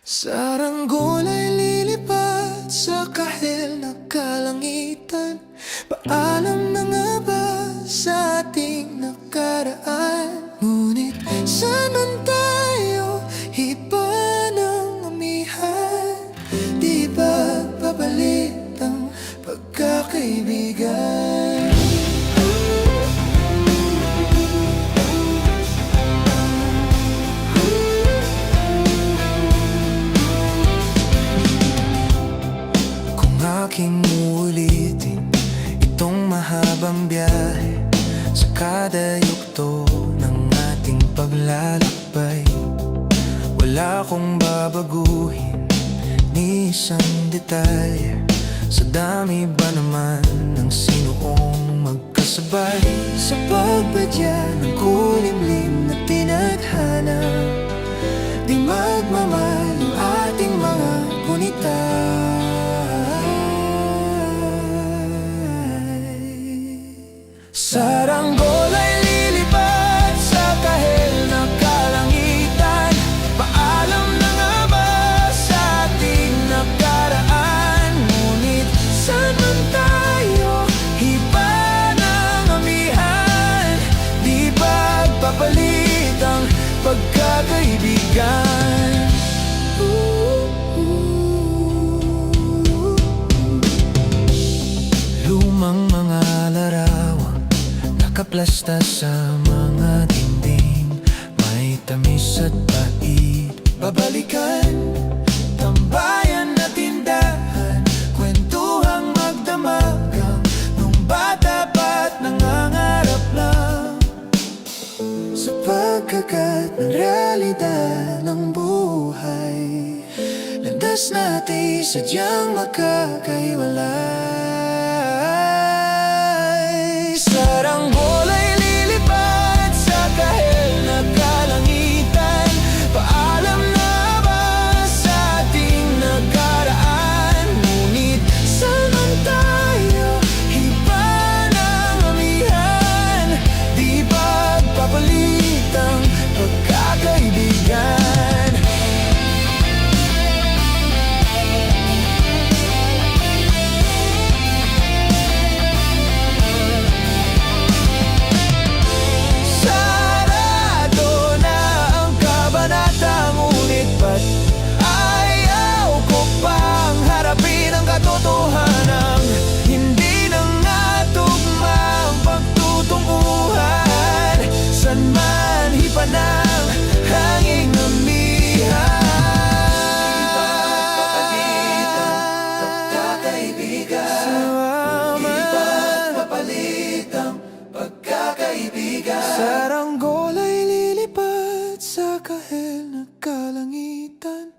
Saranggol ay lilipat sa kahel na kalangitan. Paalam na nga ba sa ating nakaraan? Ngunit saan man tayo, iba ng amihan. Di ba papalit ang pagkakaibigan? Aking ulitin itong mahabang biyahe sa kada yugto ng ating paglalakbay. Wala akong babaguhin ni isang detalye, sa dami ba naman ng sinuong magkasabay. Sa pagbadya ng kulimlim na tinadhana, di magmamahal ang ating mga gunita. Saranggol ay lilipat sa kahel na kalangitan. Paalam na nga ba sa ating nakaraan? Ngunit saan man tayo, iba ng amihan. Di pagpapalit ang pagkakaibigan. Lumang mga larawan nakaplasta sa mga dingding, may tamis at pait. Babalikan, tambayan na tindahan, kwentuhang magdamagang nung bata pa't nangangarap lang. Sa pagkagat ng realidad ng buhay, landas natin sadyang magkakaiwalay. Saranggol ay lilipat sa kahel na kalangitan. Paalam na ba sa ating nakaraan? Ngunit saan man tayo, iba ng amihan. Di pagpapalit ang pagkakaibigan. Ayaw ko pang harapin ang katotohanan, hindi na nga tugma ang pagtutunguhan. San man hipa ng hanging amihan. Papalit ang pagkakaibigan. Saranggol ay lilipat sa kahel na kalangitan.